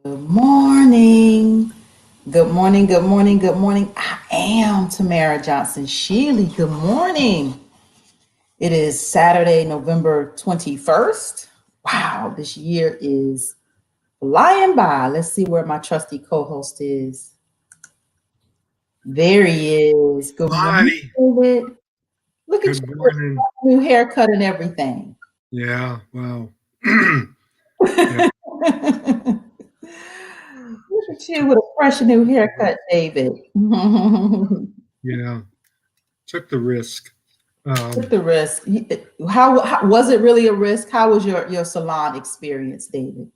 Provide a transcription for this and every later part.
Good morning. Good morning. Good morning. Good morning. I am Tamara Johnson-shealey. Good morning. It is Saturday, November 21st. Wow, this year is flying by. Let's see where my trusty co-host is. There he is. Good morning, Hi, David. Look at good you with morning. a new haircut and everything. Yeah, well, yeah, Look at just you with a fresh new haircut, David. yeah, took the risk. Took Um, the risk. How was it really a risk? How was your salon experience, David?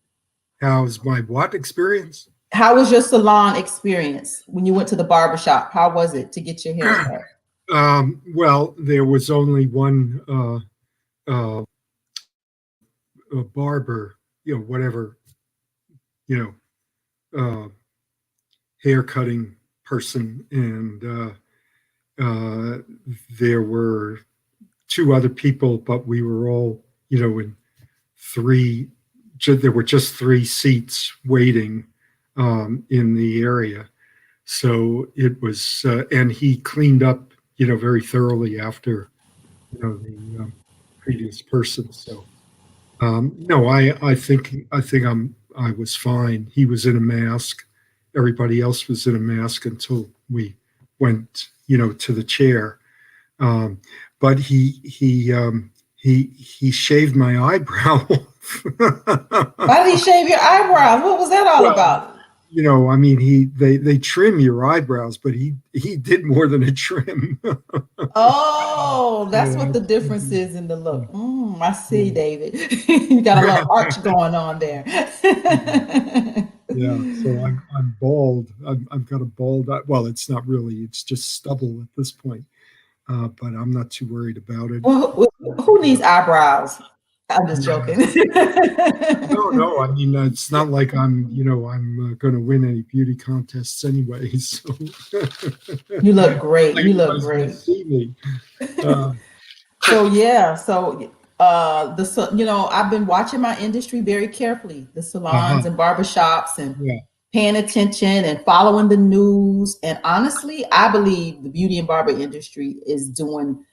how's my what experience? How was your salon experience when you went to the barbershop? How was it to get your hair cut? Well, there was only one barber, whatever, you uh, hair cutting person, and uh, there were two other people, but we were all, in three. There were just three seats waiting in the area. So it was, and he cleaned up, very thoroughly after, the previous person. So no, I was fine. He was in a mask. Everybody else was in a mask until we went, to the chair. Um, but he shaved my eyebrow. Why did he shave your eyebrows? What was that all Well, about? I mean, they trim your eyebrows, but he did more than a trim. Oh, that's what Yeah, the difference is in the look. I see, yeah, David. You got a little arch going on there. yeah. So I'm bald. I've got a bald. Well, it's not really. It's just stubble at this point. But I'm not too worried about it. Well, who needs eyebrows? I'm just joking. No, no. I mean, it's not like I'm going to win any beauty contests anyway. So You look great. you You might look as well great. see me. Uh, So yeah, so I've been watching my industry very carefully, the salons uh-huh. and barbershops, and Yeah. paying attention and following the news. And honestly, I believe the beauty and barber industry is doing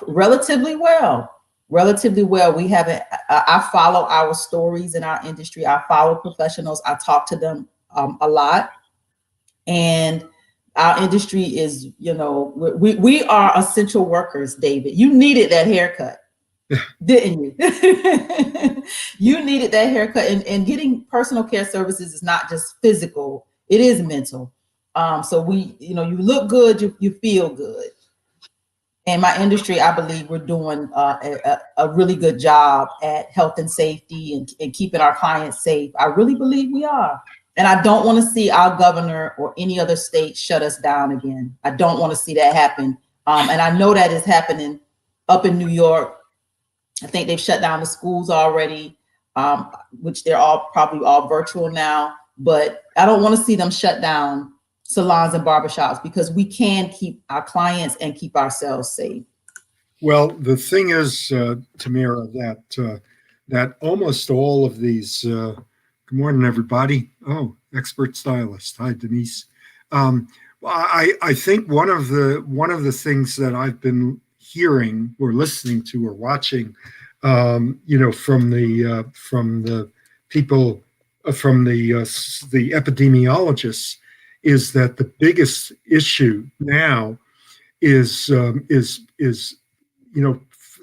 relatively well. Relatively well. We haven't. I follow our stories in our industry. I follow professionals. I talk to them a lot, and our industry is, we are essential workers, David. You needed that haircut, didn't you? You needed that haircut, and getting personal care services is not just physical, it is mental. So you look good, you feel good. In my industry, I believe we're doing a really good job at health and safety, and keeping our clients safe. I really believe we are. And I don't want to see our governor or any other state shut us down again. I don't want to see that happen. And I know that is happening up in New York. I think they've shut down the schools already, which they're all probably all virtual now. But I don't want to see them shut down salons and barbershops, because we can keep our clients and keep ourselves safe. Well, the thing is, Tamara, that almost all of these. Good morning, everybody. Oh, expert stylist. Hi, Denise. Well, I think one of the things that I've been hearing or listening to or watching, from the people, from the epidemiologists, is that the biggest issue now is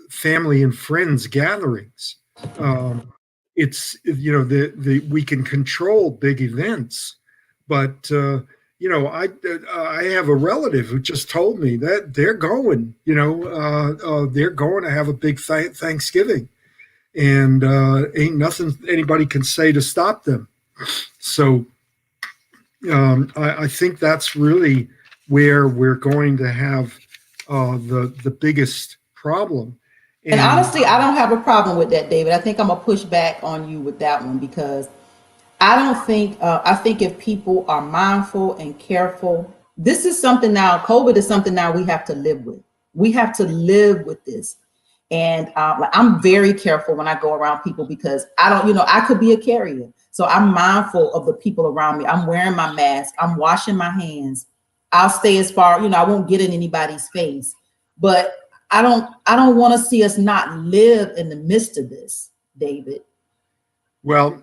family and friends gatherings. Um, it's the we can control big events, but I have a relative who just told me that they're going to have a big Thanksgiving, and ain't nothing anybody can say to stop them. So I think that's really where we're going to have the biggest problem. And And honestly, I don't have a problem with that, David. I think I'm gonna push back on you with that one, because I don't think, I think if people are mindful and careful, this is something now, COVID is something now we have to live with. We have to live with this. And like, I'm very careful when I go around people, because I don't, I could be a carrier. So I'm mindful of the people around me. I'm wearing my mask. I'm washing my hands. I'll stay as far, I won't get in anybody's face. But I don't want to see us not live in the midst of this, David. Well,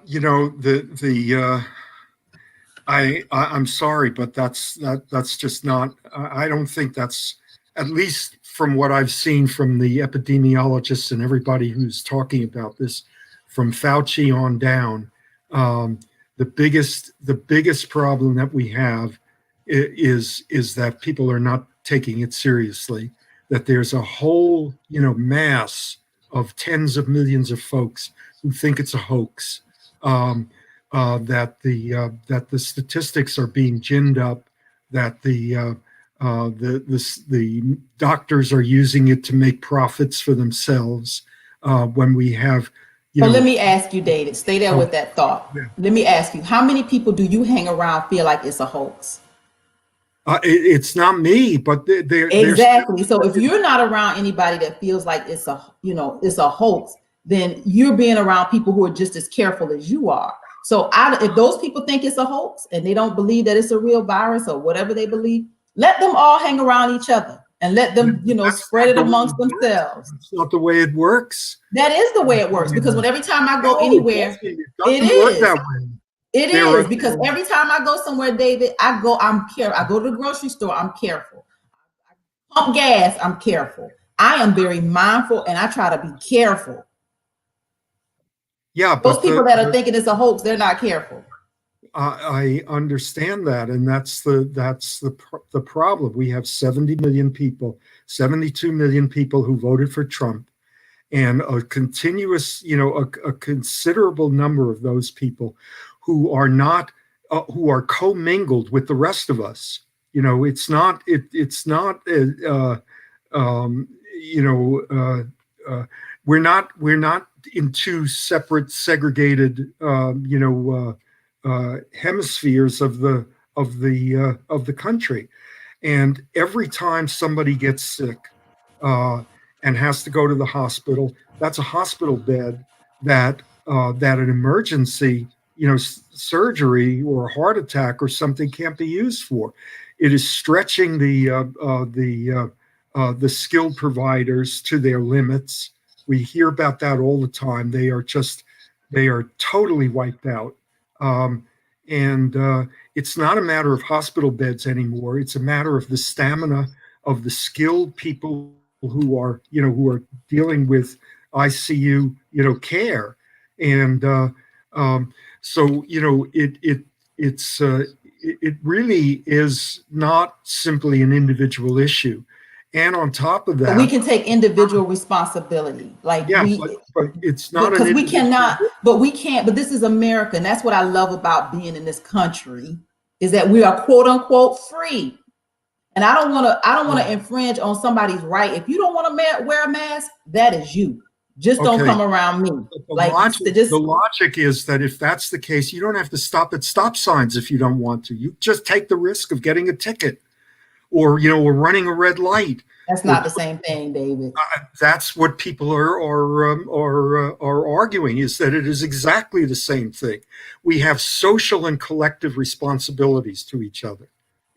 I'm sorry, but that's just not. I don't think that's, at least from what I've seen from the epidemiologists and everybody who's talking about this, from Fauci on down. Um, the biggest problem that we have is that people are not taking it seriously. That there's a whole mass of tens of millions of folks who think it's a hoax. Um, that the statistics are being ginned up, that the doctors are using it to make profits for themselves. When we have, But let me ask you, David, stay there uh, with that thought. yeah. Let me ask you, how many people do you hang around feel like it's a hoax? It's not me, but there's Exactly. So if you're not around anybody that feels like it's a hoax, then you're being around people who are just as careful as you are. So if those people think it's a hoax and they don't believe that it's a real virus or whatever they believe, let them all hang around each other and let them, that's spread not it the way amongst it works. themselves. That's not the way it works. That is the way it works, because when every time I go No, anywhere, it it doesn't work is. that way. It There is, are because every time I go somewhere, David, I'm careful. I go to the grocery store, I'm careful. Pump gas, I'm careful. I am very mindful and I try to be careful. yeah, Those but people that are thinking it's a hoax, they're not careful. I understand that, and that's the problem. We have 70 million people, 72 million people who voted for Trump, and a continuous, a considerable number of those people who are not, who are commingled with the rest of us. It's not um, you know, we're not in two separate, segregated, hemispheres of the country. And every time somebody gets sick uh, and has to go to the hospital, that's a hospital bed that an emergency, surgery or a heart attack or something can't be used for. It is stretching the skilled providers to their limits. We hear about that all the time. They are totally wiped out. Um, and it's not a matter of hospital beds anymore. It's a matter of the stamina of the skilled people who are dealing with ICU, care. And so, it really is not simply an individual issue. And on top of But we that, can take individual responsibility. Like yeah, but it's not an because we individual. cannot, but we can't, but this is America. And that's what I love about being in this country, is that we are quote unquote free. And I don't want to infringe on somebody's right. If you don't want to wear a mask, that is you. Just don't Okay. come around me. But Like the logic is that if that's the case, you don't have to stop at stop signs if you don't want to. You just take the risk of getting a ticket, or running a red light. that's Or not the same thing, David. that's what people are arguing, is that it is exactly the same thing. We have social and collective responsibilities to each other,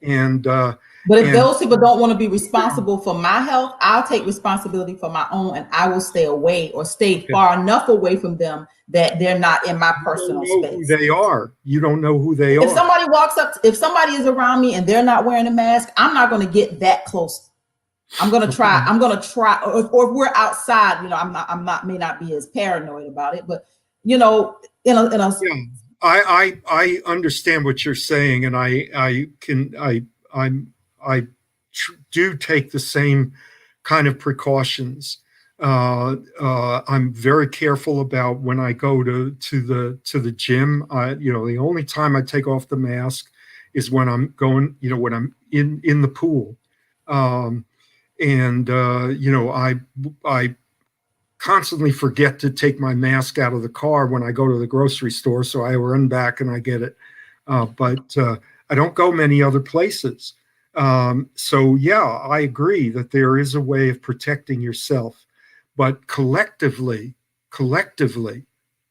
and But if and those people don't want to be responsible for my health, I'll take responsibility for my own, and I will stay away or stay okay, far enough away from them that they're not in my you don't personal know who space. they are. You don't know who they If are. somebody walks up, if somebody is around me and they're not wearing a mask, I'm not going to get that close. I'm going to try. Okay. I'm going to try. Or if we're outside, may not be as paranoid about it, but in a Yeah, I understand what you're saying, and I do take the same kind of precautions. I'm very careful about when I go to the gym. The only time I take off the mask is when I'm going, when I'm in the pool. Um, and I constantly forget to take my mask out of the car when I go to the grocery store, so I run back and I get it. But I don't go many other places. So yeah, I agree that there is a way of protecting yourself, but collectively,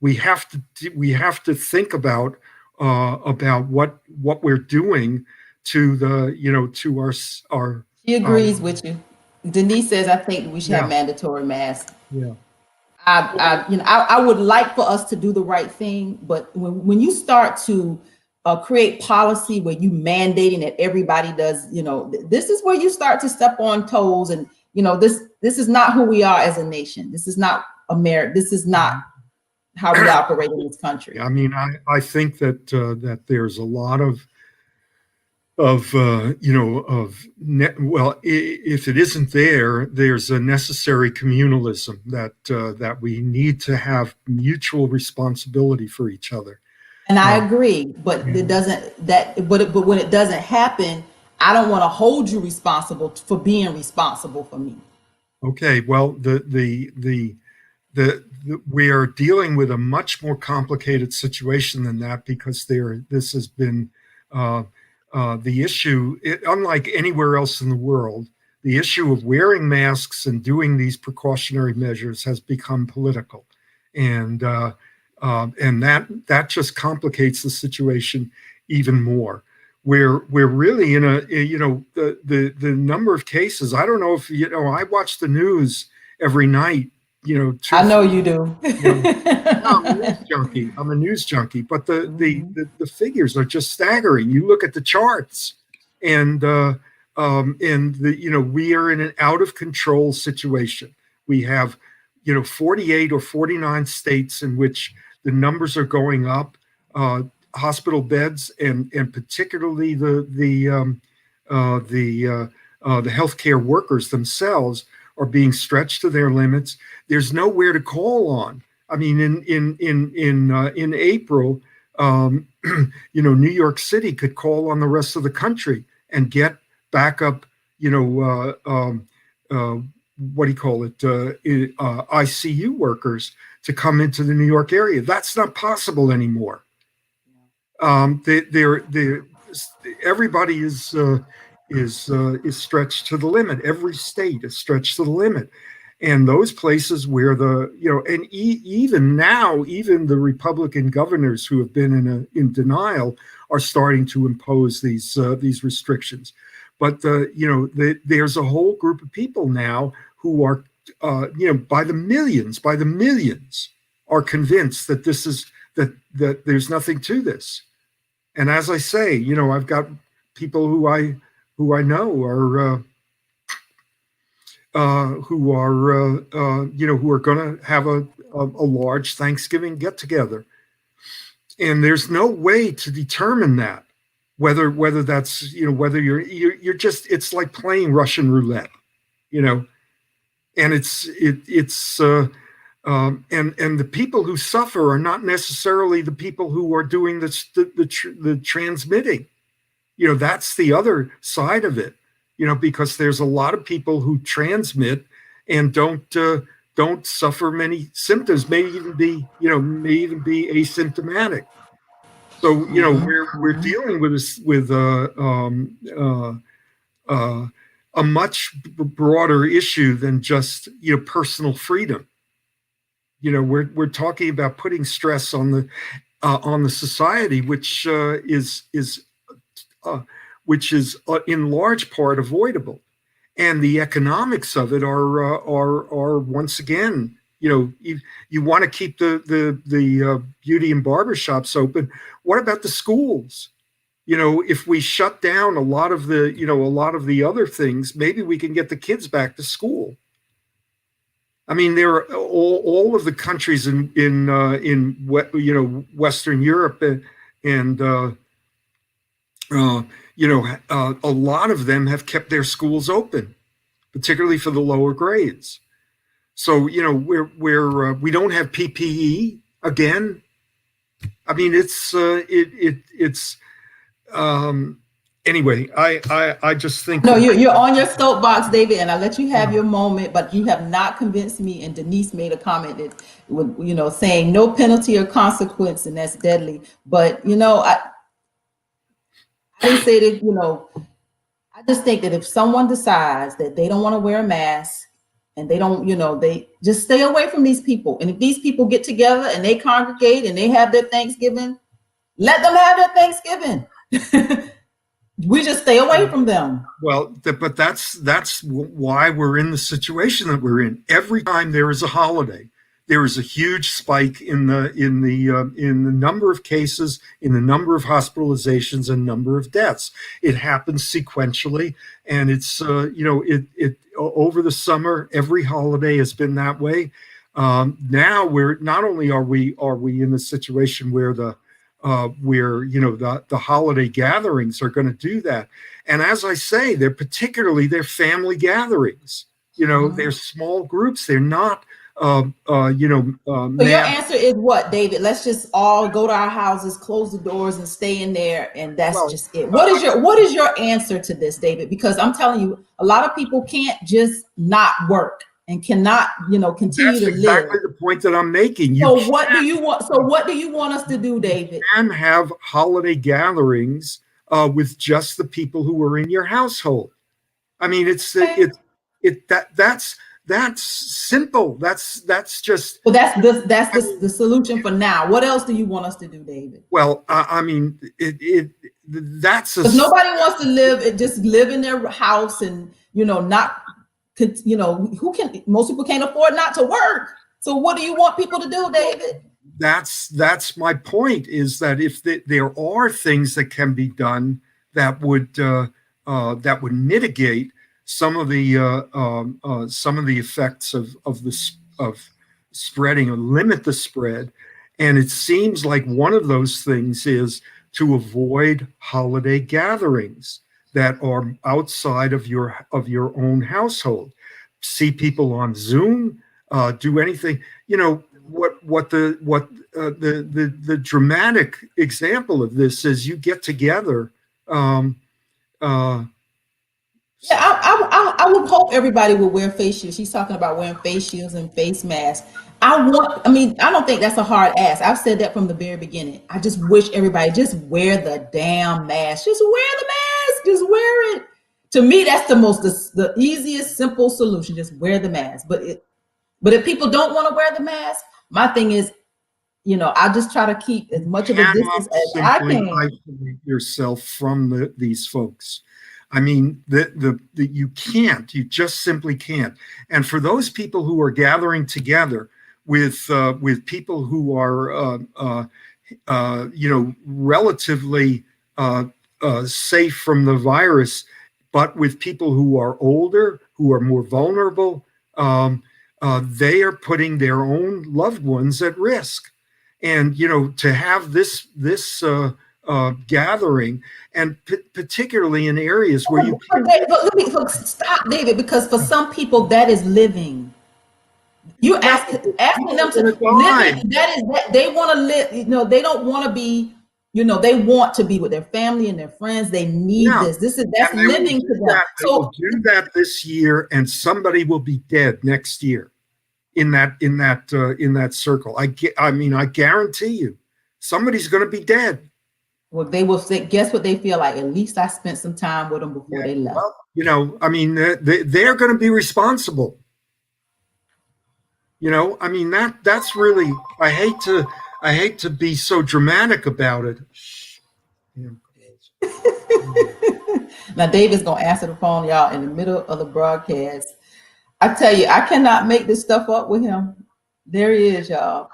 we have to think about what we're doing to the to our She agrees um, with you. Denise says, I think we should have yeah, mandatory masks. yeah. I would like for us to do the right thing, but when you start to create policy where you mandating that everybody does, this is where you start to step on toes, and this is not who we are as a nation. This is not America. This is not how we operate in this country. I mean, I think that there's a lot of if it isn't there, there's a necessary communalism that we need to have mutual responsibility for each other. And I Uh, agree, but it and, doesn't but when it doesn't happen, I don't want to hold you responsible for being responsible for me. okay, well, we are dealing with a much more complicated situation than that, because this has been the issue, unlike anywhere else in the world, the issue of wearing masks and doing these precautionary measures has become political, and that just complicates the situation even more. We're really in a the number of cases. I don't know if I watch the news every night. I know you do. I'm a news junkie. I'm a news junkie, but the figures are just staggering. You look at the charts, and we are in an out of control situation. We have 48 or 49 states in which the numbers are going up. Hospital beds, and particularly the healthcare workers themselves are being stretched to their limits. There's nowhere to call on. I mean, in April, New York City could call on the rest of the country and get backup, what do you call it, ICU workers to come into the New York area. That's not possible anymore. Everybody is stretched to the limit. Every state is stretched to the limit, and those places where even now, even the Republican governors who have been in denial are starting to impose these restrictions. But there's a whole group of people now who are by the millions are convinced that this is that there's nothing to this. And as I say, I've got people who I know are who are going to have a large Thanksgiving get together, and there's no way to determine that whether that's whether you're just, it's like playing Russian roulette, and it's and the people who suffer are not necessarily the people who are doing the transmitting. That's the other side of it. Because there's a lot of people who transmit and don't suffer many symptoms. May even be asymptomatic. So we're dealing with a much broader issue than just personal freedom. We're talking about putting stress on the society, which is in large part avoidable, and the economics of it are once again, you want to keep the beauty and barber shops open. What about the schools? If we shut down a lot of the other things, maybe we can get the kids back to school. I mean, there are all of the countries in Western Europe and a lot of them have kept their schools open, particularly for the lower grades. So we don't have PPE again. I mean, it's anyway. I just think No, you're on your soapbox, David, and I let you have your moment, but you have not convinced me. And Denise made a comment that, saying no penalty or consequence, and that's deadly. But I didn't say that. I just think that if someone decides that they don't want to wear a mask, and they don't, they just stay away from these people. And if these people get together and they congregate and they have their Thanksgiving, let them have their Thanksgiving. We just stay away from them. Well, but that's why we're in the situation that we're in. Every time there is a holiday, there is a huge spike in the number of cases, in the number of hospitalizations, and number of deaths. It happens sequentially, and it's it over the summer. Every holiday has been that way. Now we're not only are we in the situation where the holiday gatherings are going to do that, and as I say, they're family gatherings. They're small groups. They're not. So your answer is what, David? Let's just all go to our houses, close the doors, and stay in there, and that's just it. What is your answer to this, David? Because I'm telling you, a lot of people can't just not work and cannot, continue to live. That's exactly the point that I'm making. What do you want us to do, David? You can have holiday gatherings with just the people who are in your household. I mean, that's simple. That's just. Well, that's the solution for now. What else do you want us to do, David? Well, I mean, that's because nobody wants to live in their house and not. Most people can't afford not to work. So what do you want people to do, David? That's my point, is that if there are things that can be done that would mitigate some of the effects of spreading, or limit the spread, and it seems like one of those things is to avoid holiday gatherings that are outside of your own household. See people on Zoom, do anything. What the dramatic example of this is, you get together. I would hope everybody would wear face shields. She's talking about wearing face shields and face masks. I don't think that's a hard ask. I've said that from the very beginning. I just wish everybody just wear the damn mask. Just wear the mask. Just wear it. To me, that's the easiest, simple solution. Just wear the mask. But if people don't want to wear the mask, my thing is, I just try to keep as much of a distance as I can. Isolate yourself from these folks. I mean, you can't. You just simply can't. And for those people who are gathering together with people who are relatively safe from the virus, but with people who are older, who are more vulnerable, they are putting their own loved ones at risk. And to have this gathering, and particularly in areas where you can't. But let me stop, David, because for some people that is living. You asking them to live. They want to live. They don't want to be. They want to be with their family and their friends. They need this. That's living to them. They will do that this year, and somebody will be dead next year in that circle. I guarantee you, somebody's going to be dead. Well, they will say, guess what they feel like? At least I spent some time with them before they left. Well, they're going to be responsible. That's really. I hate to be so dramatic about it. Now, David's gonna answer the phone, y'all, in the middle of the broadcast. I tell you, I cannot make this stuff up with him. There he is, y'all.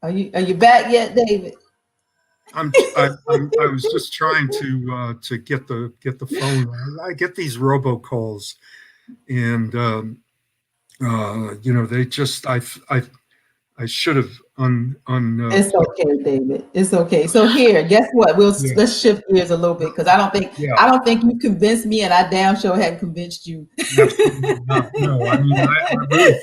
Are you back yet, David? I was just trying to get the phone. I get these robocalls, and they just I should have It's okay, David. It's okay. So here, guess what? Let's shift gears a little bit, because I don't think you convinced me, and I damn sure hadn't convinced you. No, I really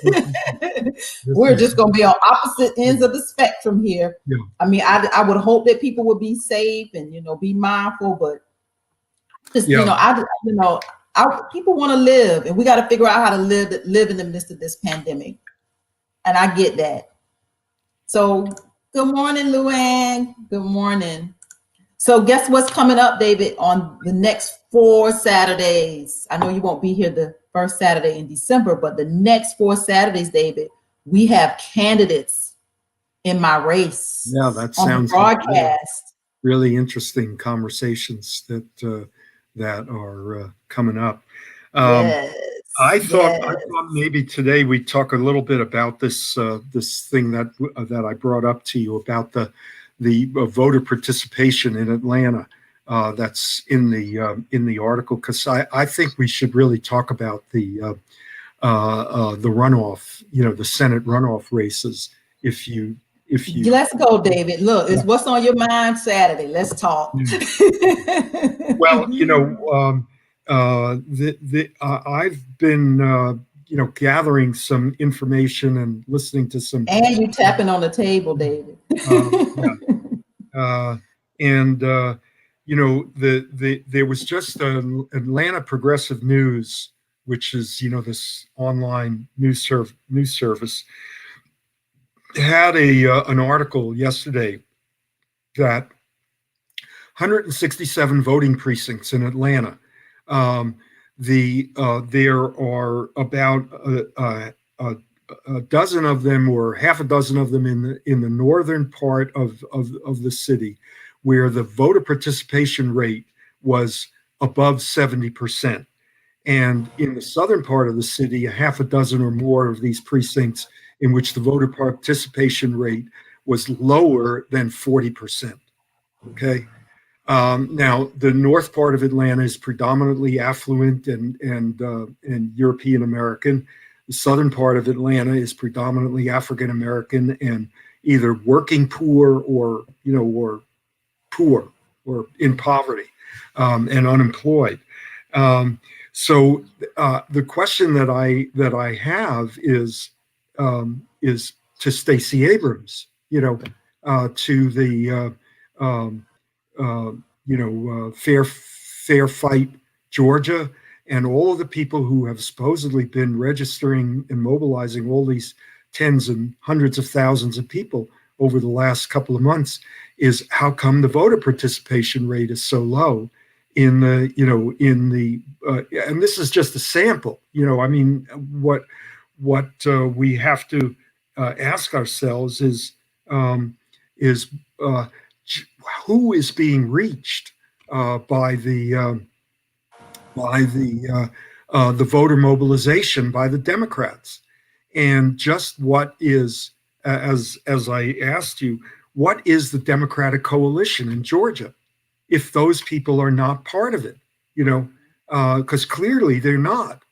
we're just going to be on opposite ends of the spectrum here. Yeah. I would hope that people would be safe and be mindful, but just people want to live, and we got to figure out how to live in the midst of this pandemic. And I get that. So good morning, Luann. Good morning. So guess what's coming up, David, on the next 4 Saturdays? I know you won't be here the first Saturday in December, but the next 4 Saturdays, David, we have candidates in my race Yeah, that on the sounds broadcast. really interesting conversations that are coming up. Yes. I thought Yes. maybe today we'd talk a little bit about this thing that I brought up to you about the voter participation in Atlanta. That's in the article, because I think we should really talk about the runoff, the Senate runoff races. If you Let's go, David. Look, it's what's on your mind Saturday. Let's talk. Well, I've been gathering some information and listening to some. And you tapping on the table, David. Yeah. And there was just Atlanta Progressive News, which is this online news service, had an article yesterday that 167 voting precincts in Atlanta. There are about a dozen of them, or half a dozen of them, in the northern part of the city, where the voter participation rate was above 70%. And in the southern part of the city, a half a dozen or more of these precincts in which the voter participation rate was lower than 40%. Okay. Now, the north part of Atlanta is predominantly affluent and European American. The southern part of Atlanta is predominantly African American and either working poor or poor or in poverty and unemployed. So the question that I have is to Stacey Abrams, to the Fair Fight Georgia, and all of the people who have supposedly been registering and mobilizing all these tens and hundreds of thousands of people over the last couple of months, is how come the voter participation rate is so low in the and this is just a sample. I mean, what we have to ask ourselves is who is being reached by the voter mobilization by the Democrats, and just what is, as I asked you, what is the Democratic coalition in Georgia, if those people are not part of it, because clearly they're not.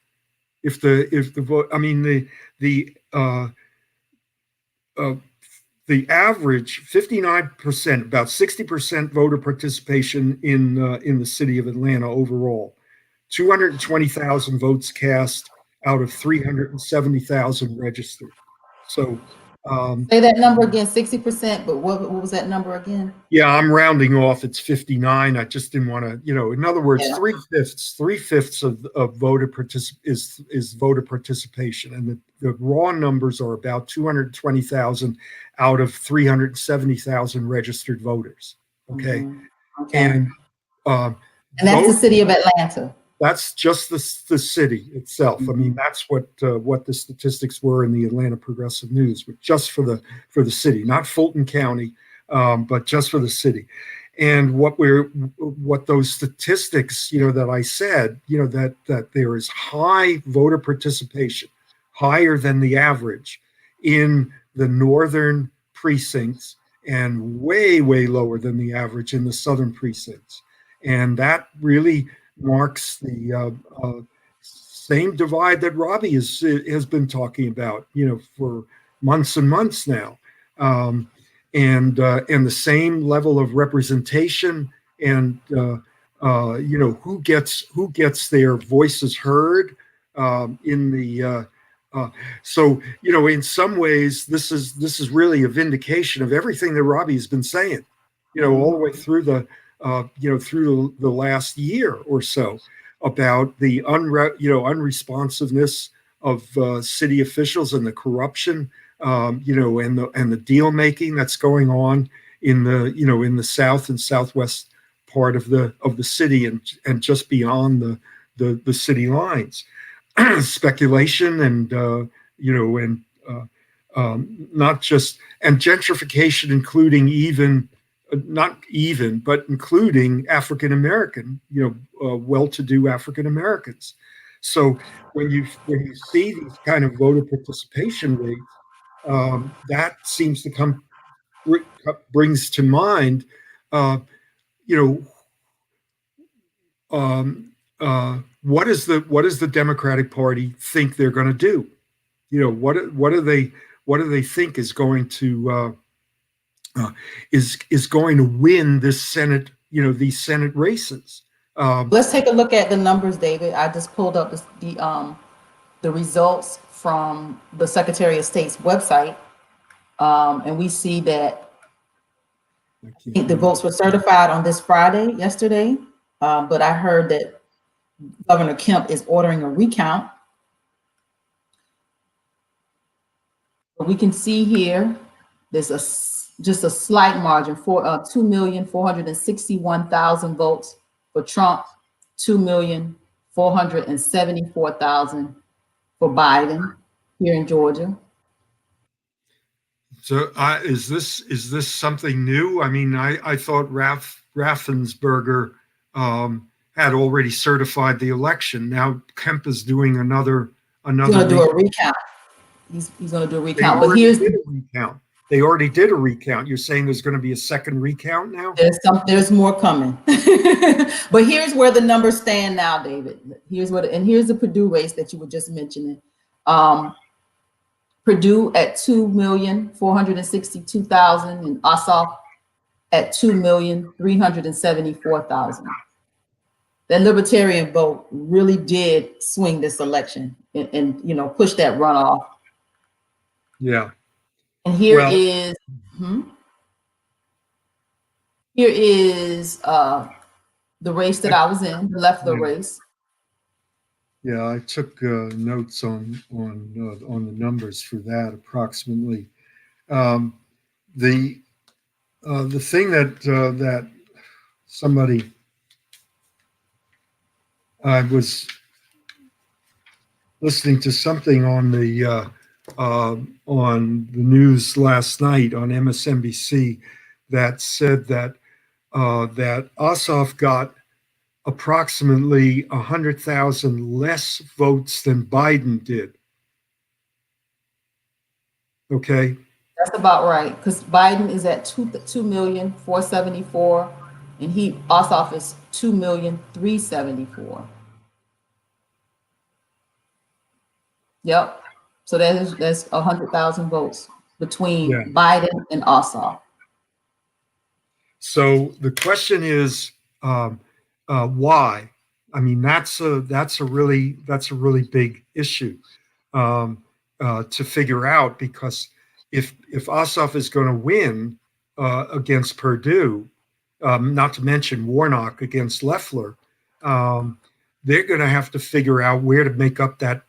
If the vote, I mean the average 59%, about 60% voter participation in the city of Atlanta overall, 220,000 votes cast out of 370,000 registered. So say that number again, 60%, but what was that number again? Yeah, I'm rounding off. It's 59. I just didn't want to, in other words, yeah. Three-fifths of voter is voter participation, and the raw numbers are about 220,000 out of 370,000 registered voters. Okay, mm-hmm. Okay. And that's the city of Atlanta. That's just the city itself. Mm-hmm. I mean, that's what the statistics were in the Atlanta Progressive News, but just for the city, not Fulton County, but just for the city. And what those statistics, that I said, that there is high voter participation, higher than the average in the northern precincts, and way, way lower than the average in the southern precincts. And that really marks the same divide that Robbie has been talking about, for months and months now, and the same level of representation, and who gets their voices heard in the. So in some ways, this is really a vindication of everything that Robbie has been saying, all the way through through the last year or so, about the unresponsiveness of city officials and the corruption, and the deal making that's going on in the in the South and Southwest part of the city and just beyond the city lines. Speculation and not just, and gentrification, including even not even, but including African American, well-to-do African Americans. So when you see these kind of voter participation rates, that seems to brings to mind, you know, what does the Democratic Party think they're going to do? What do they think is going to is going to win this Senate, these Senate races? Let's take a look at the numbers, David. I just pulled up the results from the Secretary of State's website, and we see that the votes were certified on this Friday, yesterday, but I heard that Governor Kemp is ordering a recount. But we can see here, there's just a slight margin for 2,461,000 votes for Trump, 2,474,000 for Biden here in Georgia. So is this something new? I mean, I thought Raffensperger had already certified the election. Now Kemp is doing another. He's going to do a recount. He's going to do a recount. But here's the recount. They already did a recount. You're saying there's going to be a second recount now? There's more coming. But here's where the numbers stand now, David. Here's the Purdue race that you were just mentioning. Purdue at 2,462,000 and Ossoff at 2,374,000. That libertarian vote really did swing this election and push that runoff. Yeah. And here is the race that I was in, the Loeffler race. Yeah, I took notes on the numbers for that approximately. The thing that somebody, I was listening to something on the news last night on MSNBC that said that Ossoff got approximately 100,000 less votes than Biden did. Okay, that's about right, because Biden is at 2,474,000, and Ossoff is 2,374,000. Yep. So that's 100,000 votes between Biden and Ossoff. So the question is, why? I mean, that's a really big issue to figure out, because if Ossoff is going to win against Purdue, not to mention Warnock against Loeffler, they're going to have to figure out where to make up that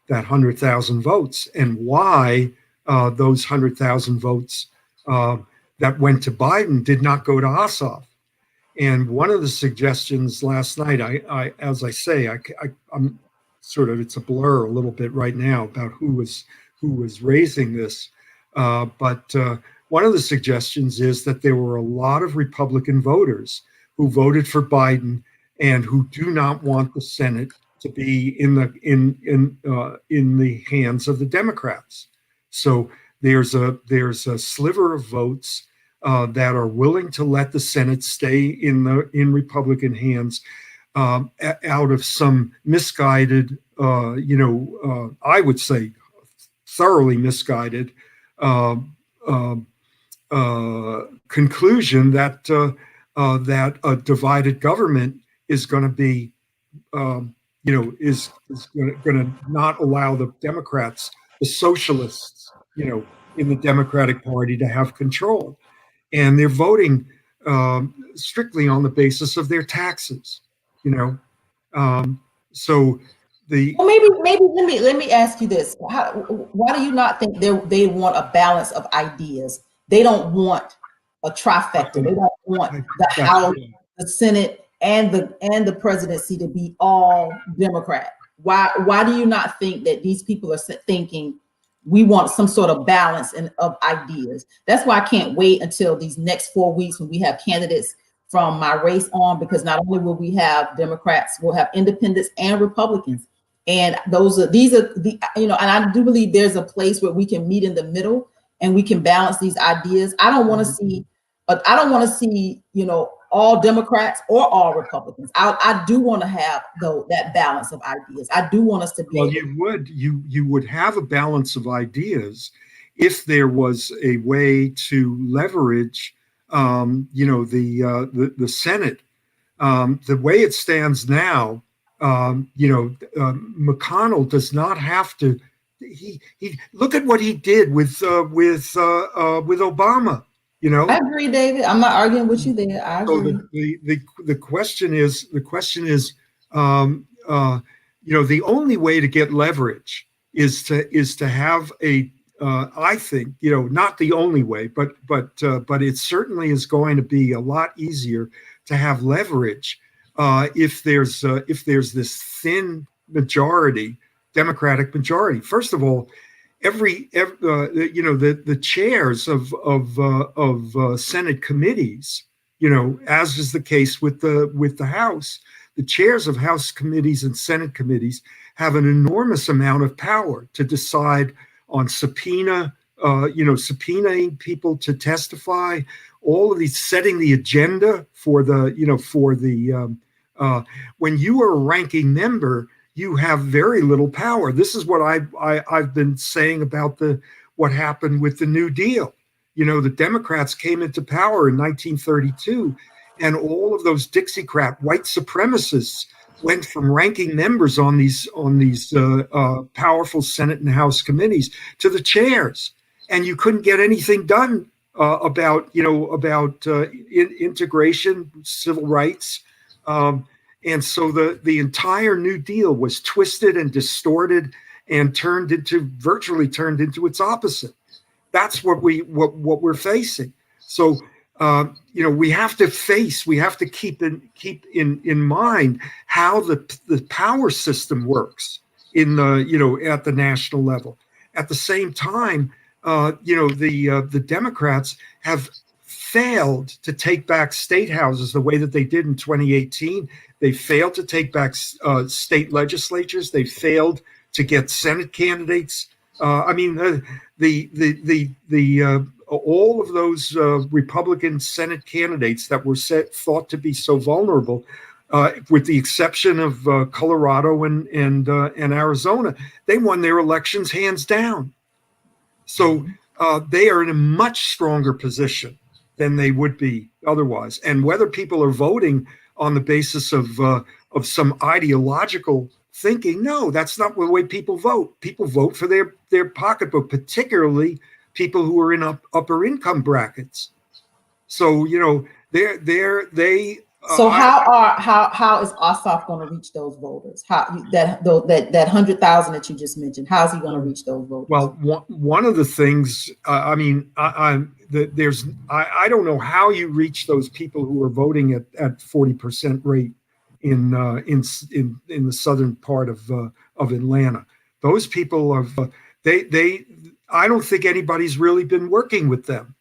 100,000 votes, and why those 100,000 votes that went to Biden did not go to Ossoff. And one of the suggestions last night, as I say, I'm sort of, it's a blur a little bit right now about who was raising this. But one of the suggestions is that there were a lot of Republican voters who voted for Biden and who do not want the Senate to be in the hands of the Democrats. So there's a sliver of votes that are willing to let the Senate stay in Republican hands out of some misguided, I would say thoroughly misguided conclusion that a divided government is going to be, is going to not allow the Democrats, the socialists, in the Democratic Party to have control. And they're voting strictly on the basis of their taxes, So maybe let me ask you this: why do you not think they want a balance of ideas? They don't want a trifecta. They don't want the House, the Senate and the presidency to be all Democrat? Why do you not think that these people are thinking we want some sort of balance of ideas? That's why I can't wait until these next 4 weeks when we have candidates from my race on, because not only will we have Democrats, we'll have independents and Republicans. And these are the, and I do believe there's a place where we can meet in the middle and we can balance these ideas. I don't want to see, all Democrats or all Republicans. I do want to have that balance of ideas. I do want us to be. Well, you would have a balance of ideas if there was a way to leverage, the Senate. The way it stands now, McConnell does not have to. He look at what he did with Obama. I agree, David. I'm not arguing with you there. I agree. So the question is the only way to get leverage is to have a I think not the only way, but it certainly is going to be a lot easier to have leverage if there's this thin majority, Democratic majority. First of all, the chairs of Senate committees, as is the case with the House, the chairs of House committees and Senate committees have an enormous amount of power to decide on subpoenaing people to testify, all of these, setting the agenda for when you are a ranking member, you have very little power. This is what I've been saying about what happened with the New Deal. The Democrats came into power in 1932, and all of those Dixiecrat white supremacists went from ranking members on these powerful Senate and House committees to the chairs, and you couldn't get anything done about integration, civil rights. And so the entire New Deal was twisted and distorted and virtually turned into its opposite. That's what we're facing. So we have to keep in mind how the power system works at the national level. At the same time, the Democrats have failed to take back state houses the way that they did in 2018. They failed to take back state legislatures. They failed to get Senate candidates. All of those Republican Senate candidates that were thought to be so vulnerable, with the exception of Colorado and Arizona, they won their elections hands down. So they are in a much stronger position than they would be otherwise. And whether people are voting on the basis of some ideological thinking, no, that's not the way people vote. People vote for their pocketbook, particularly people who are in upper income brackets. So So how is Ossoff going to reach those voters? How that 100,000 that you just mentioned? How's he going to reach those voters? Well, one of the things I don't know how you reach those people who are voting at 40% rate in the southern part of Atlanta. Those people I don't think anybody's really been working with them.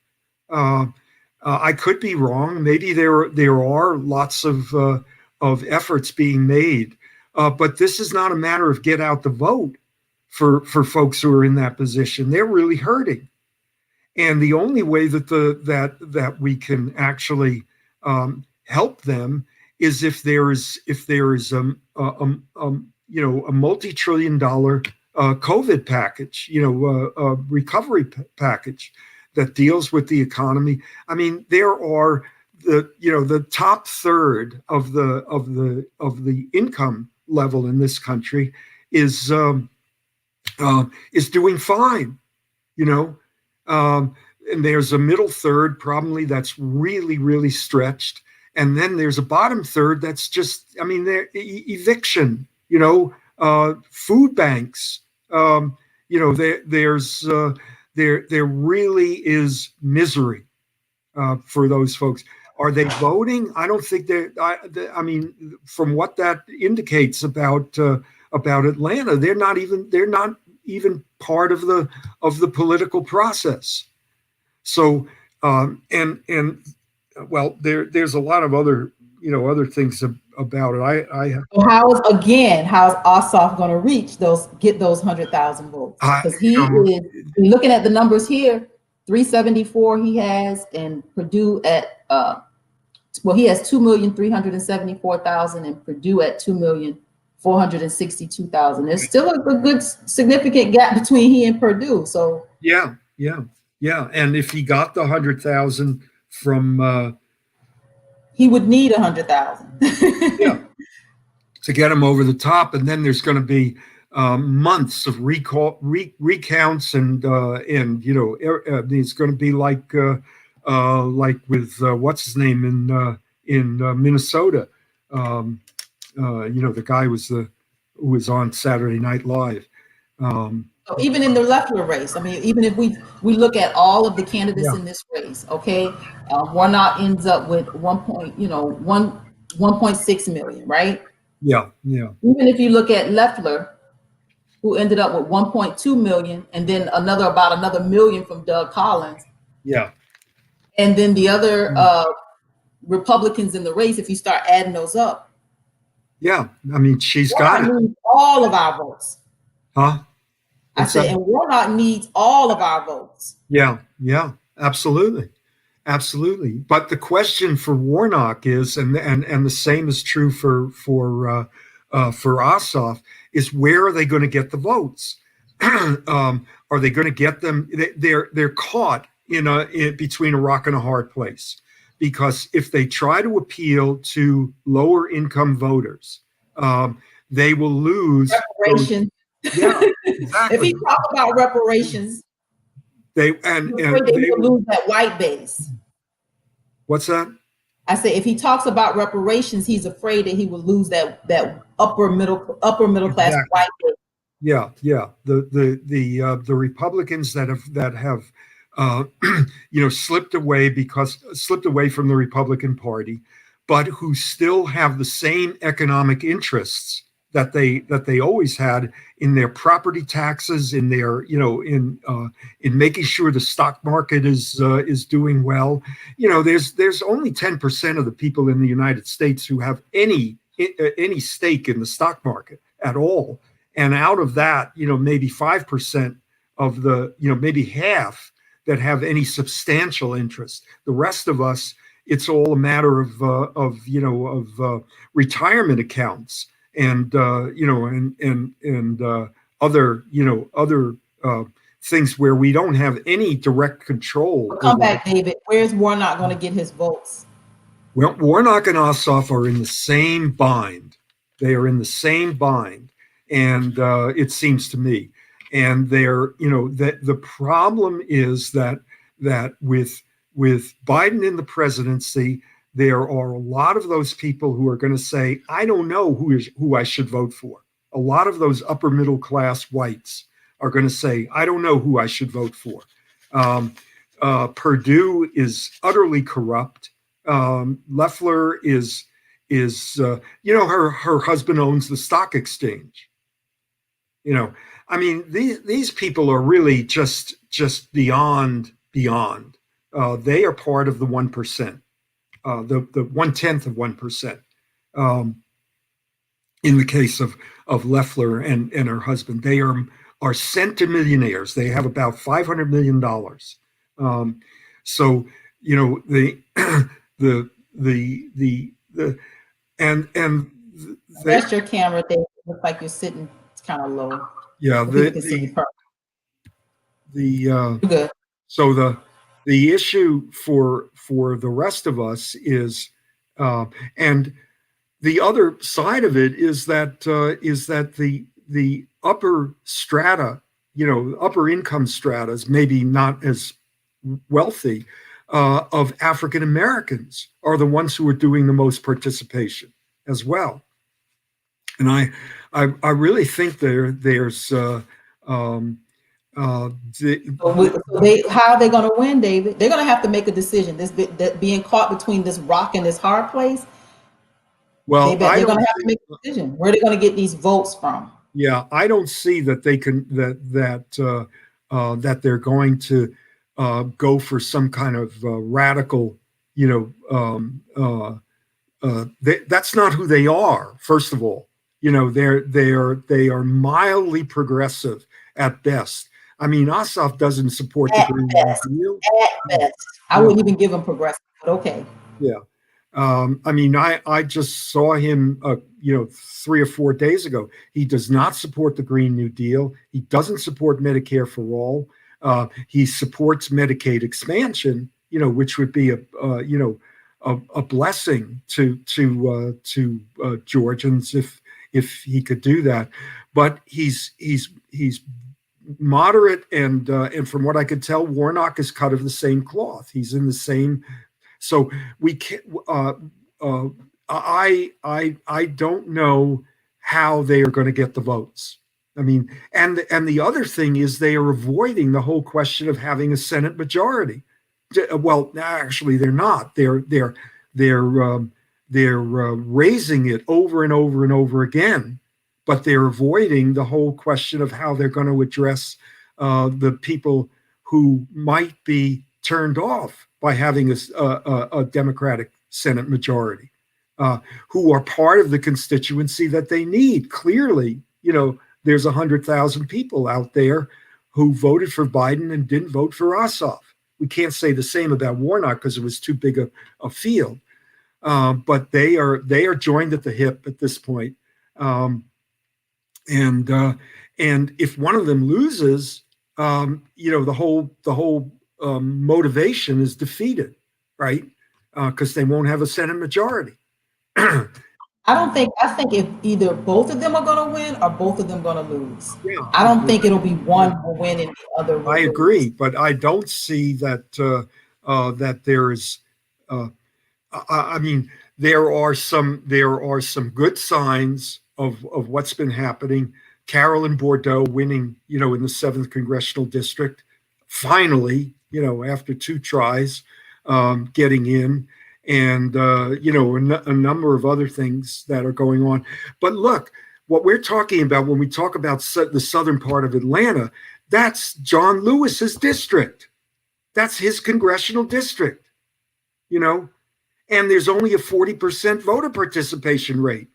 I could be wrong. Maybe there are lots of efforts being made, but this is not a matter of get out the vote for folks who are in that position. They're really hurting, and the only way that we can actually help them is if there is a multi-trillion-dollar COVID package, a recovery package that deals with the economy. I mean, there are the top third of the income level in this country is doing fine, and there's a middle third probably that's really, really stretched, and then there's a bottom third that's just, they're eviction, food banks, there really is misery for those folks. Are they voting? I don't think they're. I mean, from what that indicates about Atlanta, they're not even part of the political process. So and well, there's a lot of other other things about it. So how's Ossoff going to get those 100,000 votes? Because he is looking at the numbers here, 374 he has, and Purdue at well, he has 2,374,000, and Purdue at 2,462,000. There's still a good significant gap between he and Purdue. So yeah. And if he got the 100,000 from he would need 100,000. Yeah, to get him over the top, and then there's going to be months of recounts, and it's going to be like with what's his name in Minnesota. The guy who was on Saturday Night Live. So even in the Leffler race, I mean, even if we look at all of the candidates in this race, okay, Warnock ends up with 1.6 million, right? Yeah. Even if you look at Leffler, who ended up with 1.2 million, and then about another million from Doug Collins. Yeah. And then the other Republicans in the race, if you start adding those up. Yeah, I mean, she's got it. Needs all of our votes. Huh? I said, and Warnock needs all of our votes. Yeah, absolutely. But the question for Warnock is, and the same is true for Ossoff, is where are they going to get the votes? Are they going to get them? They're caught in between a rock and a hard place, because if they try to appeal to lower income voters, they will lose reparations. Yeah, exactly. If he talks about reparations, they will lose that white base. What's that? I say if he talks about reparations, he's afraid that he will lose that upper middle class white base. Yeah. The Republicans that have slipped away from the Republican Party, but who still have the same economic interests that they always had in their property taxes, in their in making sure the stock market is doing well. There's only 10% of the people in the United States who have any stake in the stock market at all, and out of that, maybe 5% of the maybe half that have any substantial interest. The rest of us, it's all a matter of retirement accounts. And other things where we don't have any direct control. But come back, David. Where's Warnock going to get his votes? Well, Warnock and Ossoff are in the same bind. They are in the same bind, and it seems to me. And they're that the problem is that with Biden in the presidency, there are a lot of those people who are going to say, I don't know who I should vote for. A lot of those upper middle class whites are going to say, I don't know who I should vote for. Purdue is utterly corrupt. Leffler is her husband owns the stock exchange. I mean, these people are really just beyond. They are part of the 1%. The 1/10 of 1%. In the case of Leffler and her husband, they are centimillionaires. They have about $500 million. So that's your camera. They look like you're sitting kind of low. Yeah, good. So the issue for the rest of us is, and the other side of it is that the upper strata, upper income stratas, maybe not as wealthy, of African Americans are the ones who are doing the most participation as well. And I really think there's the, So how are they going to win, David? They're going to have to make a decision. That being caught between this rock and this hard place, well, I they're going don't to have to see, make a decision. Where are they going to get these votes from? yeah, I don't see that they can that they're going to go for some kind of radical, you know, that's not who they are. First of all, you know, they are mildly progressive at best. I mean, Ossoff doesn't support the At Green New best, Deal. at best, I No, wouldn't even give them progressive, but okay. yeah. I mean, I just saw him, 3 or 4 days ago. He does not support the Green New Deal. He doesn't support Medicare for all. He supports Medicaid expansion, which would be a blessing to Georgians if he could do that. But he's moderate, and from what I could tell, Warnock is cut of the same cloth. He's in the same. So we can. I don't know how they are going to get the votes. I mean, and the other thing is they are avoiding the whole question of having a Senate majority. Well, actually, they're not. They're raising it over and over and over again, but they're avoiding the whole question of how they're going to address the people who might be turned off by having a Democratic Senate majority, who are part of the constituency that they need. Clearly, there's 100,000 people out there who voted for Biden and didn't vote for Ossoff. We can't say the same about Warnock because it was too big a field, but they are joined at the hip at this point. And if one of them loses, the whole motivation is defeated, right? Because they won't have a Senate majority. I think if either both of them are going to win or both of them going to lose. Yeah, I don't think it'll be one will win and the other will I lose. agree, but I don't see that that there is. I mean, there are some good signs of what's been happening. Carolyn Bordeaux winning, in the 7th congressional district, finally, after 2 tries, getting in, and a number of other things that are going on. But look, what we're talking about when we talk about the southern part of Atlanta, that's John Lewis's district. That's his congressional district, and there's only a 40% voter participation rate.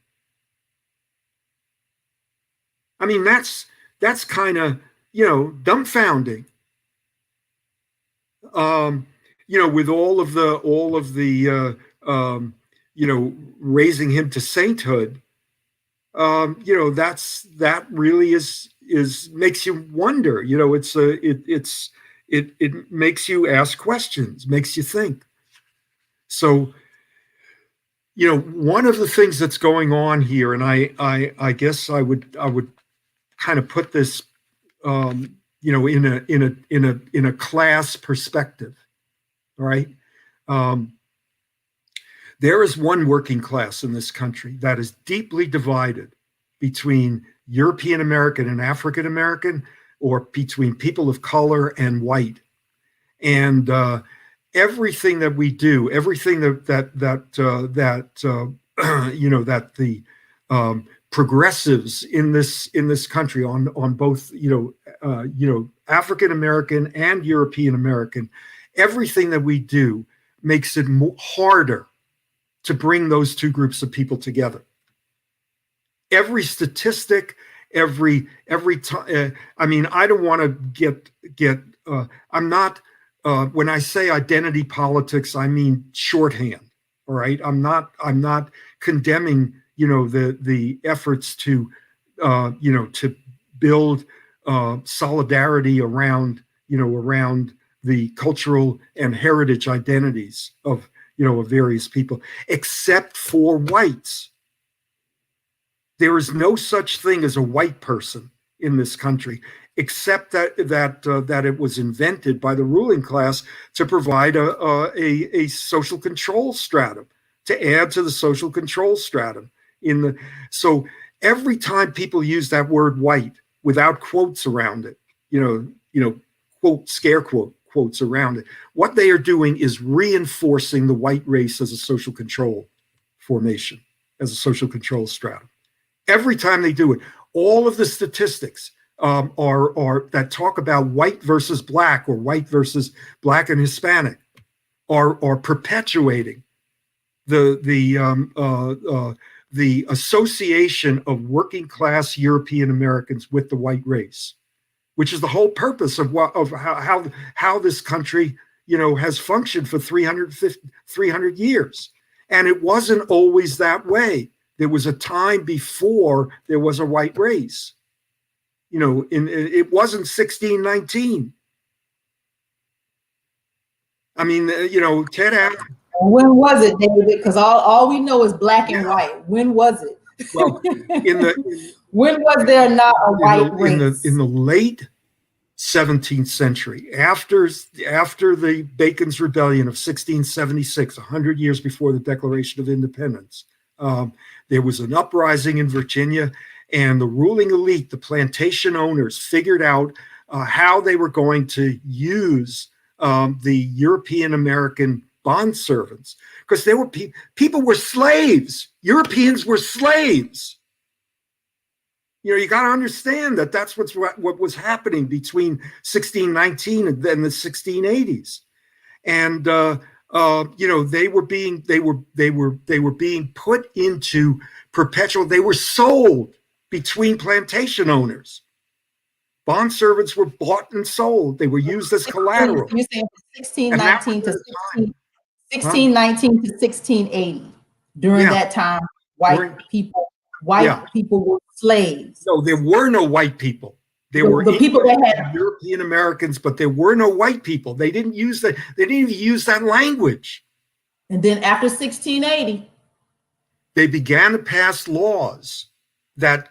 I mean, that's kind of, dumbfounding. With all of the raising him to sainthood, that really is makes you wonder. It makes you ask questions, makes you think. So, one of the things that's going on here, and I guess I would kind of put this, in a class perspective. All right. There is one working class in this country that is deeply divided between European American and African American, or between people of color and white. And everything that we do, everything that the progressives in this country on both African American and European American, everything that we do makes it harder to bring those two groups of people together. Every statistic, every time. I mean, I don't want to get. I'm not. When I say identity politics, I mean shorthand. All right. I'm not condemning the efforts to to build solidarity around the cultural and heritage identities of various people, except for whites. There is no such thing as a white person in this country, except that it was invented by the ruling class to provide a social control stratum, to add to the social control stratum. So every time people use that word white without quotes around it, quote, scare quotes around it. What they are doing is reinforcing the white race as a social control formation, as a social control stratum. Every time they do it, all of the statistics are that talk about white versus black or white versus black and Hispanic are perpetuating the association of working class European Americans with the white race, which is the whole purpose of how this country has functioned for 300 years. And it wasn't always that way. There was a time before there was a white race. It wasn't 1619. I mean, Ted Atkins. When was it, David? Because all we know is black and white. When was it? Well, when was there not a white race? In the late 17th century, after the Bacon's Rebellion of 1676, 100 years before the Declaration of Independence, there was an uprising in Virginia, and the ruling elite, the plantation owners, figured out how they were going to use the European American bond servants, because they were people were slaves. Europeans were slaves. You got to understand that that's what was happening between 1619 and then the 1680s, and they were being put into perpetual. They were sold between plantation owners. Bond servants were bought and sold. They were used as collateral. You're saying 1619 to 1680. During that time, white people were slaves. No, there were no white people. There were the people that had European Americans, but there were no white people. They didn't use that. They didn't even use that language. And then after 1680, they began to pass laws that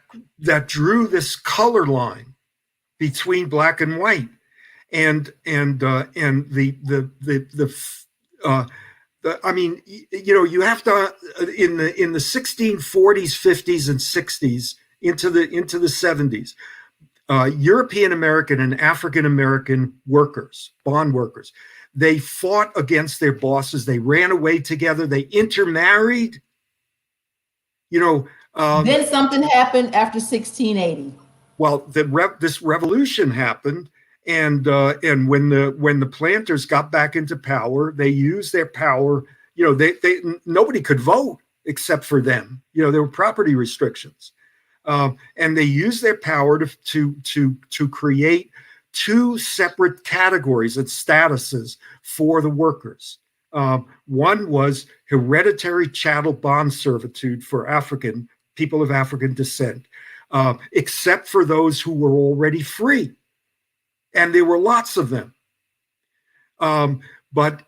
drew this color line between black and white, and I mean, you have to in the 1640s, 50s, and 60s into the 70s, European American and African American workers, bond workers, they fought against their bosses. They ran away together. They intermarried. Then something happened after 1680. Well, this revolution happened. And when the planters got back into power, they used their power. Nobody could vote except for them. There were property restrictions, and they used their power to create two separate categories and statuses for the workers. One was hereditary chattel bond servitude for people of African descent, except for those who were already free. And there were lots of them. But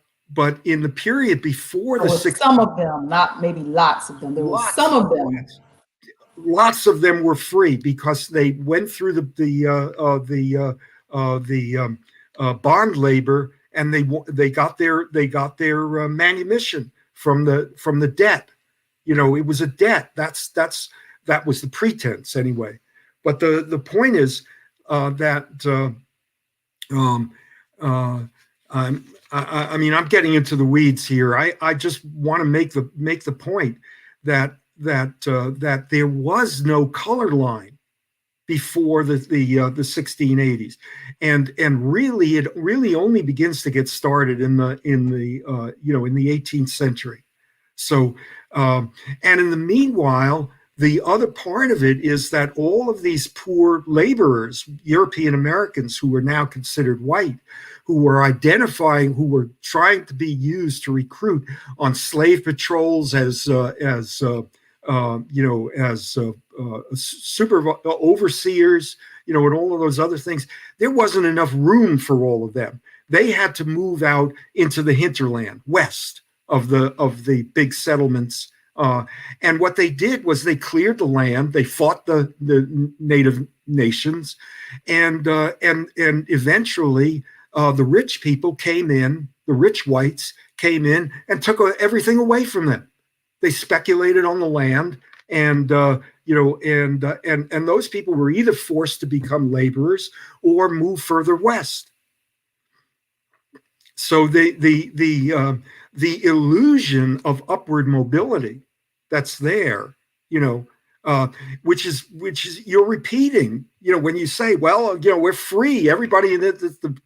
in the period before some of them, not maybe lots of them. There were some of them. Lots of them were free because they went through the bond labor, and they got their manumission from the debt. It was a debt. That was the pretense anyway. But the point is that. I mean, I'm getting into the weeds here. I just want to make the point that there was no color line before the 1680s, and really it really only begins to get started in the 18th century. So and in the meanwhile, the other part of it is that all of these poor laborers, European Americans who were now considered white, who were trying to be used to recruit on slave patrols as super overseers, and all of those other things, there wasn't enough room for all of them. They had to move out into the hinterland, west of the big settlements. And what they did was they cleared the land. They fought the native nations, and eventually the rich people came in. The rich whites came in and took everything away from them. They speculated on the land, and and those people were either forced to become laborers or move further west. So the illusion of upward mobility that's there, uh, which is you're repeating, when you say, well, we're free, everybody in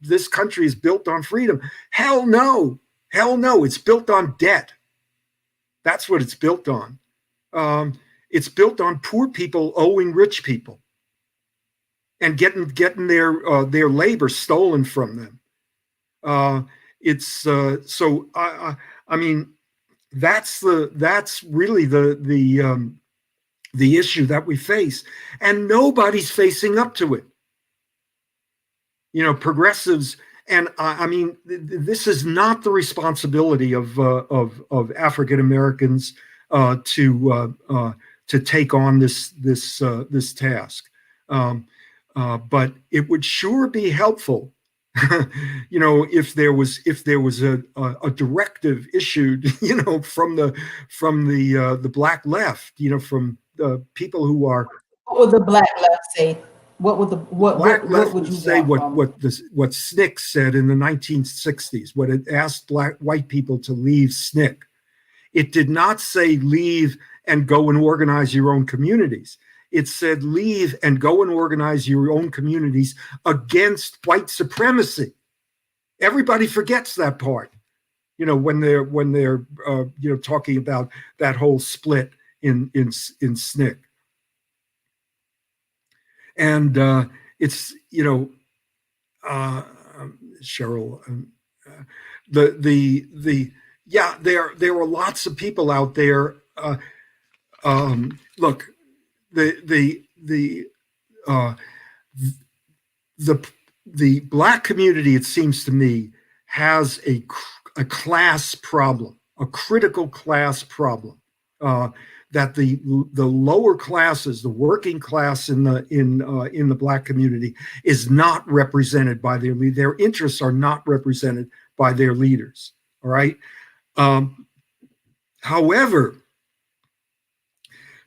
this country is built on freedom. Hell no, it's built on debt. That's what it's built on. It's built on poor people owing rich people and getting their labor stolen from them. So I mean, that's really the issue that we face, and nobody's facing up to it. Progressives, and I mean, this is not the responsibility of African Americans to take on this task. But it would sure be helpful, if there was a directive issued, from the black left, from the people who are. What would the black left say? What would the Black left would would you say want from? what SNCC said in the 1960s, when it asked white people to leave SNCC. It did not say leave and go and organize your own communities. It said leave and go and organize your own communities against white supremacy. Everybody forgets that part, when they're talking about that whole split in SNCC. And it's, Cheryl, yeah, there are lots of people out there. Look, the black community, it seems to me, has a class problem, a critical class problem, that the lower classes, the working class in the black community, is not represented by their interests are not represented by their leaders. All right. However,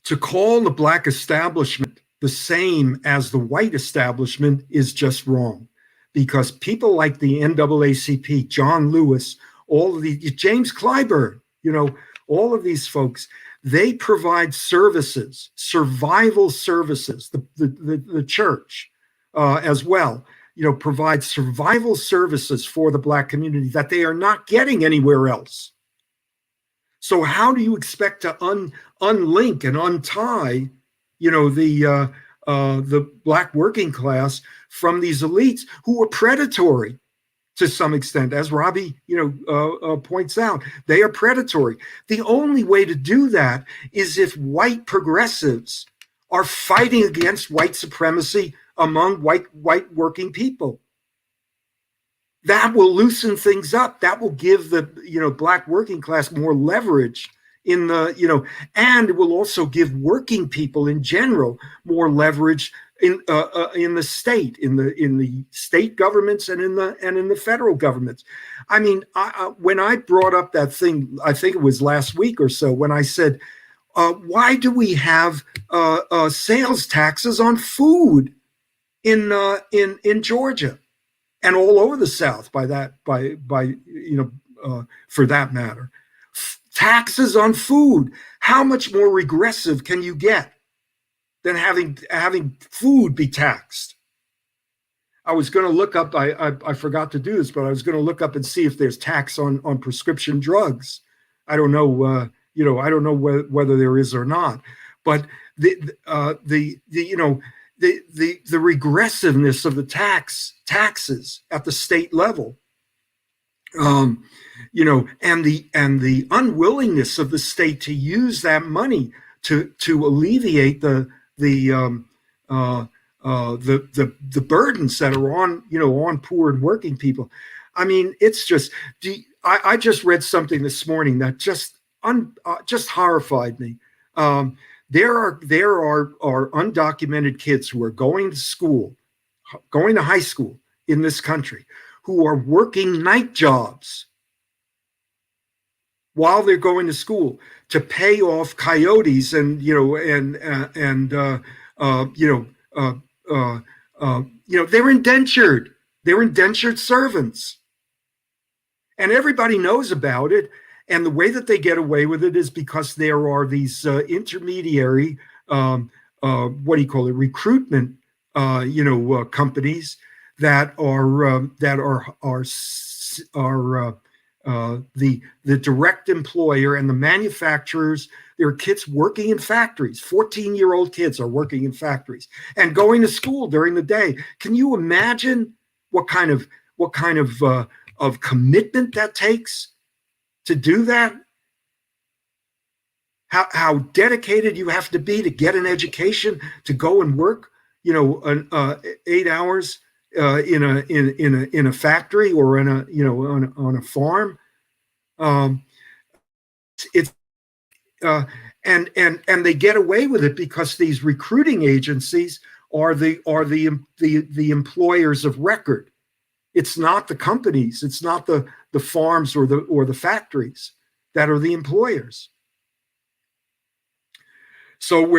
to call the black establishment the same as the white establishment is just wrong, because people like the NAACP, John Lewis, all of the James Clyburn, all of these folks, they provide services, survival services. The church as well, provides survival services for the black community that they are not getting anywhere else. So how do you expect to unlink and untie, the black working class from these elites who are predatory to some extent, as Robbie, points out? They are predatory. The only way to do that is if white progressives are fighting against white supremacy among white working people. That will loosen things up. That will give the black working class more leverage in the and it will also give working people in general more leverage in the state, in the state governments and in the federal governments. I mean, when I brought up that thing, I think it was last week or so, when I said, why do we have sales taxes on food in Georgia and all over the South, for that matter? Taxes on food. How much more regressive can you get than having food be taxed? I was going to look up, I forgot to do this, but I was going to look up and see if there's tax on prescription drugs. I don't know, I don't know whether there is or not. But the regressiveness of the taxes at the state level, and the unwillingness of the state to use that money to alleviate the burdens that are on poor and working people. I mean, it's just. I just read something this morning that just horrified me. There are undocumented kids who are going to high school in this country, who are working night jobs while they're going to school to pay off coyotes and they're indentured. They're indentured servants, and everybody knows about it. And the way that they get away with it is because there are these intermediary, what do you call it, recruitment, companies that are the direct employer and the manufacturers. There are kids working in factories. 14-year-old kids are working in factories and going to school during the day. Can you imagine what kind of commitment that takes to do that? How dedicated you have to be to get an education, to go and work, 8 hours in a factory or on a farm. It's and they get away with it because these recruiting agencies are the employers of record. It's not the companies. It's not the farms or the factories that are the employers. So we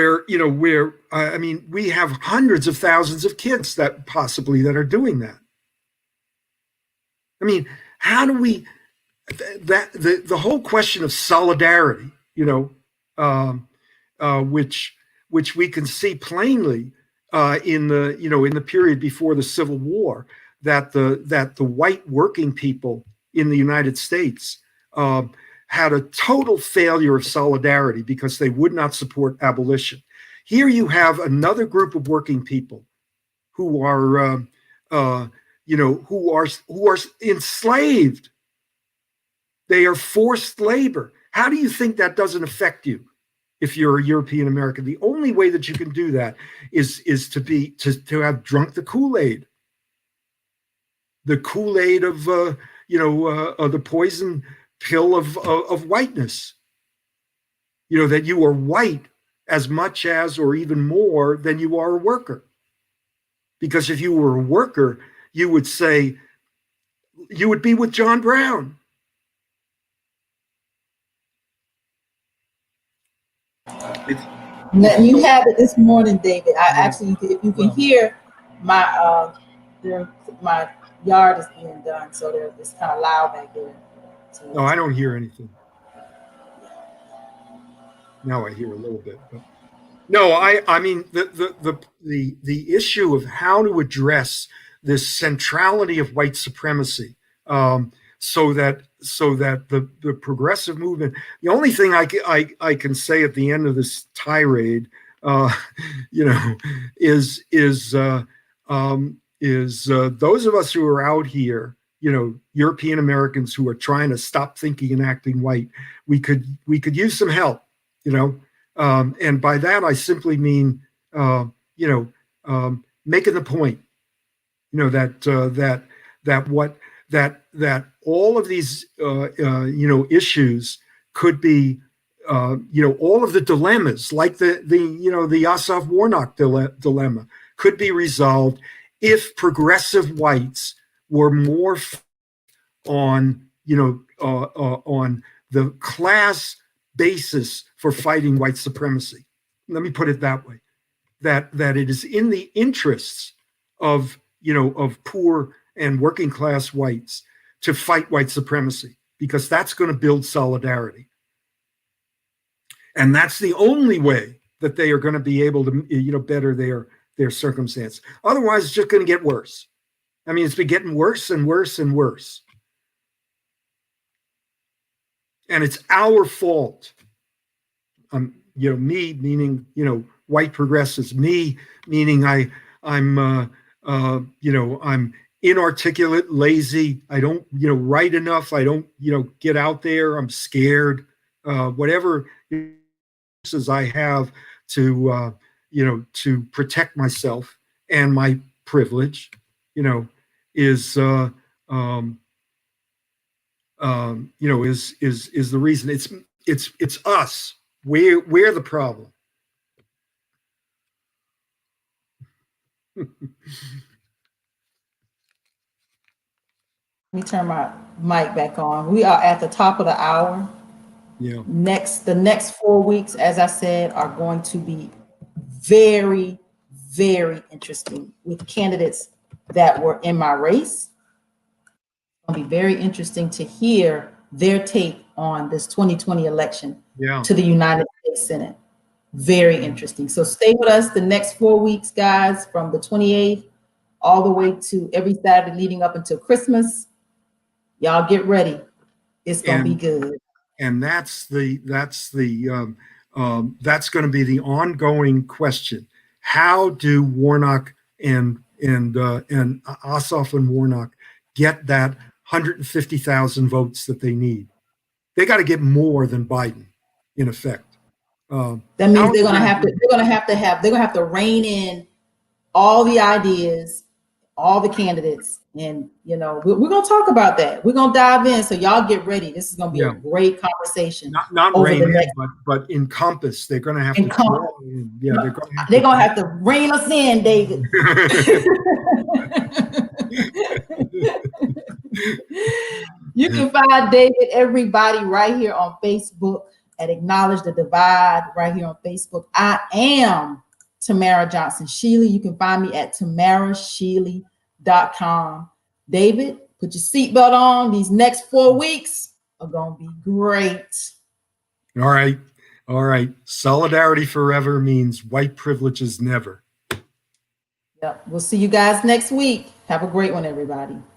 have hundreds of thousands of kids that are doing that. I mean, how do we, the whole question of solidarity, which we can see plainly in the period before the Civil War, that the white working people in the United States had a total failure of solidarity because they would not support abolition. Here you have another group of working people who are enslaved. They are forced labor. How do you think that doesn't affect you if you're a European American? The only way that you can do that is to have drunk the Kool-Aid. The Kool-Aid of the poison pill of whiteness. That you are white as much as or even more than you are a worker. Because if you were a worker, you would be with John Brown. You have it this morning, David. I actually, you can hear my my yard is being done, so it's kind of loud back there. No, I don't hear anything. Now I hear a little bit, but no, I mean the issue of how to address this centrality of white supremacy, so that the progressive movement. The only thing I can say at the end of this tirade, is those of us who are out here, European Americans who are trying to stop thinking and acting white, we could use some help, and by that I simply mean, making the point, that all of these issues could be, all of the dilemmas, like the Asaf Warnock dilemma, could be resolved if progressive whites were more on the class basis for fighting white supremacy. Let me put it that way: that it is in the interests of poor and working class whites to fight white supremacy, because that's going to build solidarity, and that's the only way that they are going to be able to better their circumstance. Otherwise, it's just going to get worse. I mean, it's been getting worse and worse and worse. And it's our fault. Me meaning, white progressives. Me meaning I'm inarticulate, lazy. I don't, write enough. I don't, get out there. I'm scared. Whatever resources I have to protect myself and my privilege, is the reason. It's us. We're the problem. Let me turn my mic back on. We are at the top of the hour. Yeah. The next 4 weeks, as I said, are going to be very, very interesting with candidates that were in my race. It's going to be very interesting to hear their take on this 2020 election Yeah. to the United States Senate. Very interesting. So stay with us the next 4 weeks, guys, from the 28th all the way to every Saturday leading up until Christmas. Y'all get ready. It's going to be good. And that's going to be the ongoing question. How do Warnock and Ossoff and Warnock get that 150,000 votes that they need? They got to get more than Biden, in effect. That means they're gonna have to rein in all the ideas, all the candidates, and we're gonna talk about that. We're gonna dive in, so y'all get ready. This is gonna be a great conversation. Not rein in, but encompass. They're gonna have to. Yeah, they're gonna have to rein us in, David. You can find David, everybody, right here on Facebook at Acknowledge the Divide, right here on Facebook. I am Tamara Johnson-Shealey. You can find me at tamarashealey.com. David, put your seatbelt on. These next 4 weeks are going to be great. All right. All right. Solidarity forever means white privileges never. Yep. We'll see you guys next week. Have a great one, everybody.